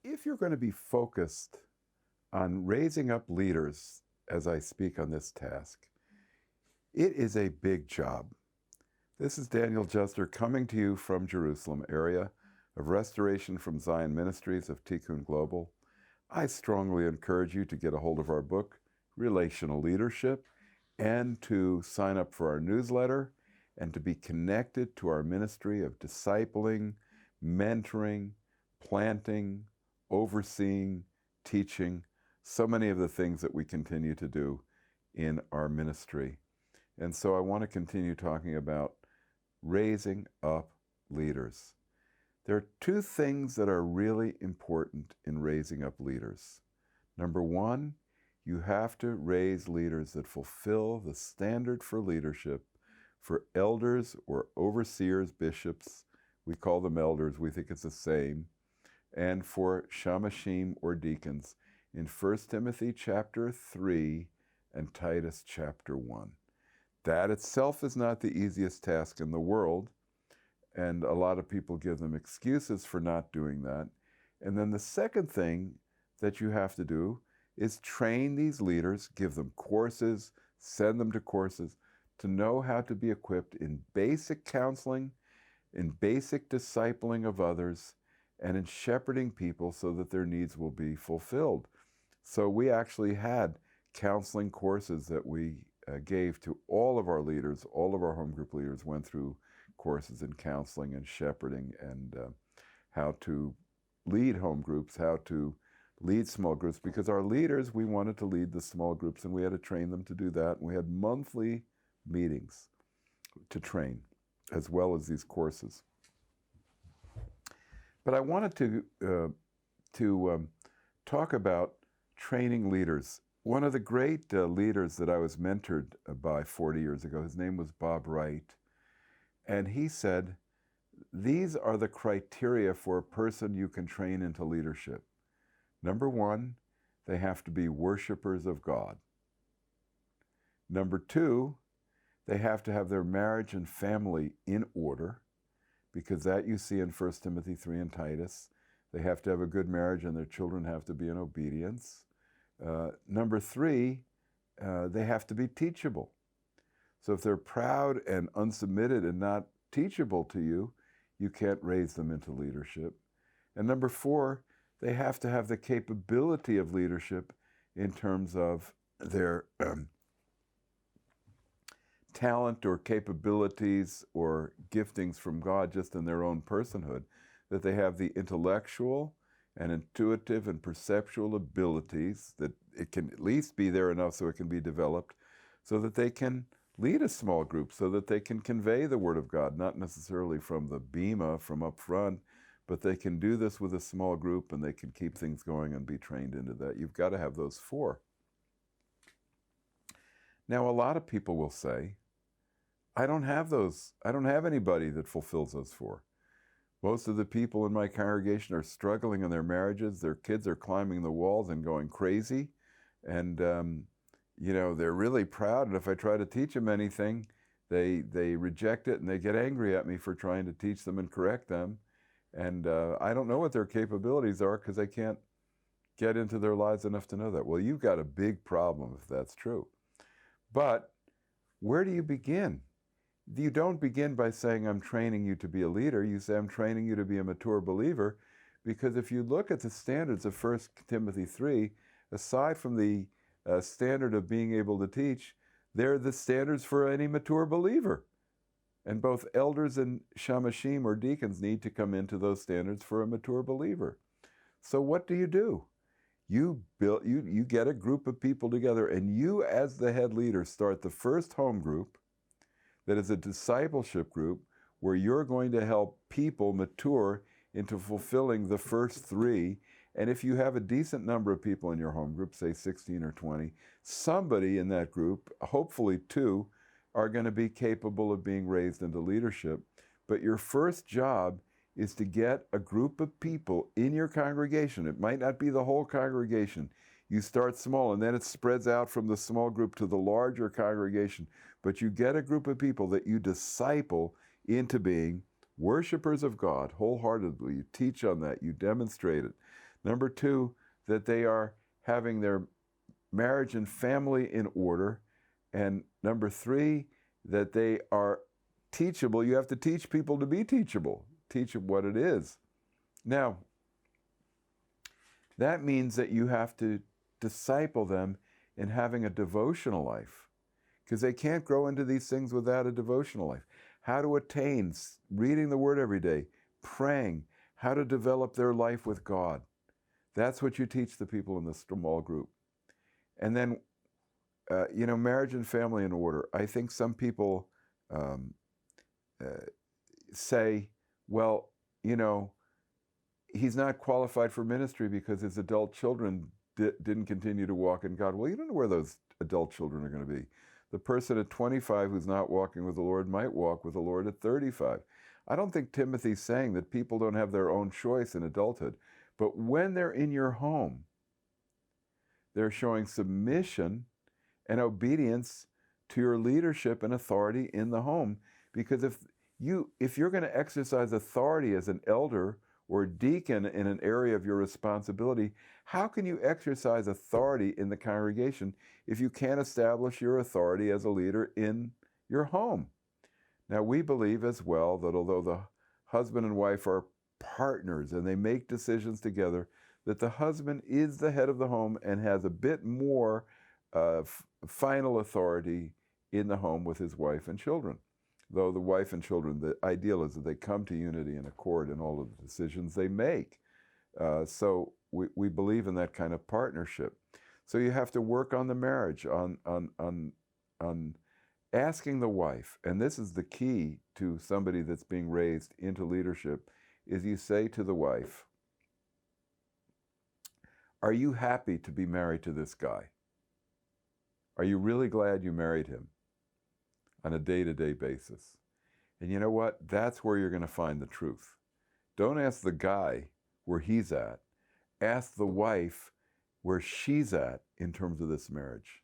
If you're going to be focused on raising up leaders as I speak on this task, it is a big job. This is Daniel Juster coming to you from Jerusalem area of Restoration from Zion Ministries of Tikkun Global. I strongly encourage you to get a hold of our book, Relational Leadership, and to sign up for our newsletter and to be connected to our ministry of discipling, mentoring, planting, overseeing, teaching, so many of the things that we continue to do in our ministry. And so I want to continue talking about raising up leaders. There are two things that are really important in raising up leaders. Number one, you have to raise leaders that fulfill the standard for leadership for elders or overseers, bishops. We call them elders, we think it's the same. And for shamashim or deacons in 1 Timothy chapter 3 and Titus chapter 1. That itself is not the easiest task in the world, and a lot of people give them excuses for not doing that. And then the second thing that you have to do is train these leaders, give them courses, send them to courses, to know how to be equipped in basic counseling, in basic discipling of others, and in shepherding people so that their needs will be fulfilled. So we actually had counseling courses that we gave to all of our leaders. All of our home group leaders went through courses in counseling and shepherding and how to lead home groups, how to lead small groups, because our leaders, we wanted to lead the small groups and we had to train them to do that. And we had monthly meetings to train, as well as these courses. But I wanted to talk about training leaders. One of the great leaders that I was mentored by 40 years ago, his name was Bob Wright, and he said, these are the criteria for a person you can train into leadership. Number one, they have to be worshipers of God. Number two, they have to have their marriage and family in order, because that you see in 1 Timothy 3 and Titus. They have to have a good marriage and their children have to be in obedience. Number three, they have to be teachable. So if they're proud and unsubmitted and not teachable to you, you can't raise them into leadership. And number four, they have to have the capability of leadership in terms of their talent or capabilities or giftings from God just in their own personhood, that they have the intellectual and intuitive and perceptual abilities, that it can at least be there enough so it can be developed, so that they can lead a small group, so that they can convey the Word of God, not necessarily from the bema, from up front, but they can do this with a small group and they can keep things going and be trained into that. You've got to have those four. Now, a lot of people will say, I don't have those. I don't have anybody that fulfills those four. Most of the people in my congregation are struggling in their marriages. Their kids are climbing the walls and going crazy. And, they're really proud. And if I try to teach them anything, they reject it and they get angry at me for trying to teach them and correct them. And I don't know what their capabilities are because I can't get into their lives enough to know that. Well, you've got a big problem if that's true. But where do you begin? You don't begin by saying, I'm training you to be a leader. You say, I'm training you to be a mature believer. Because if you look at the standards of 1 Timothy 3, aside from the standard of being able to teach, they're the standards for any mature believer. And both elders and shamashim or deacons need to come into those standards for a mature believer. So what do? You get a group of people together, and you as the head leader start the first home group that is a discipleship group where you're going to help people mature into fulfilling the first three. And if you have a decent number of people in your home group, say 16 or 20, somebody in that group, hopefully two, are going to be capable of being raised into leadership. But your first job is to get a group of people in your congregation. It might not be the whole congregation. You start small and then it spreads out from the small group to the larger congregation. But you get a group of people that you disciple into being worshipers of God wholeheartedly. You teach on that, you demonstrate it. Number two, that they are having their marriage and family in order. And number three, that they are teachable. You have to teach people to be teachable. Teach them what it is. Now, that means that you have to disciple them in having a devotional life, because they can't grow into these things without a devotional life. How to attain, reading the Word every day, praying, how to develop their life with God. That's what you teach the people in the small group. And then, marriage and family in order. I think some people say, well, he's not qualified for ministry because his adult children didn't continue to walk in God. Well, you don't know where those adult children are going to be. The person at 25 who's not walking with the Lord might walk with the Lord at 35. I don't think Timothy's saying that people don't have their own choice in adulthood, but when they're in your home, they're showing submission and obedience to your leadership and authority in the home. Because if you're going to exercise authority as an elder or deacon in an area of your responsibility, how can you exercise authority in the congregation if you can't establish your authority as a leader in your home? Now, we believe as well that although the husband and wife are partners and they make decisions together, that the husband is the head of the home and has a bit more final authority in the home with his wife and children. Though the wife and children, the ideal is that they come to unity and accord in all of the decisions they make. So we believe in that kind of partnership. So you have to work on the marriage, on asking the wife, and this is the key to somebody that's being raised into leadership, is you say to the wife, are you happy to be married to this guy? Are you really glad you married him on a day-to-day basis? And you know what? That's where you're going to find the truth. Don't ask the guy where he's at. Ask the wife where she's at in terms of this marriage.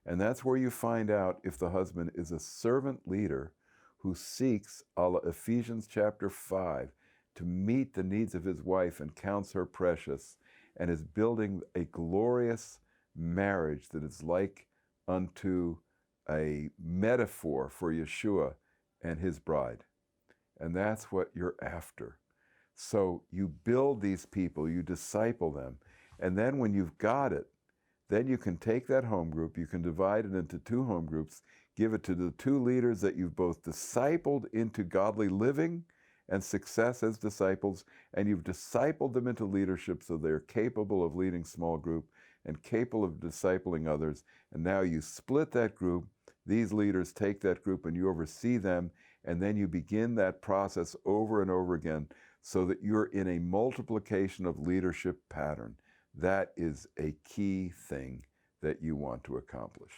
And that's where you find out if the husband is a servant leader who seeks, a la Ephesians chapter 5, to meet the needs of his wife and counts her precious, and is building a glorious marriage that is like unto a metaphor for Yeshua and his bride. And that's what you're after. So you build these people, you disciple them, and then when you've got it, then you can take that home group, you can divide it into two home groups, give it to the two leaders that you've both discipled into godly living and success as disciples, and you've discipled them into leadership so they're capable of leading small group and capable of discipling others. And now you split that group, these leaders take that group and you oversee them, and then you begin that process over and over again so that you're in a multiplication of leadership pattern. That is a key thing that you want to accomplish.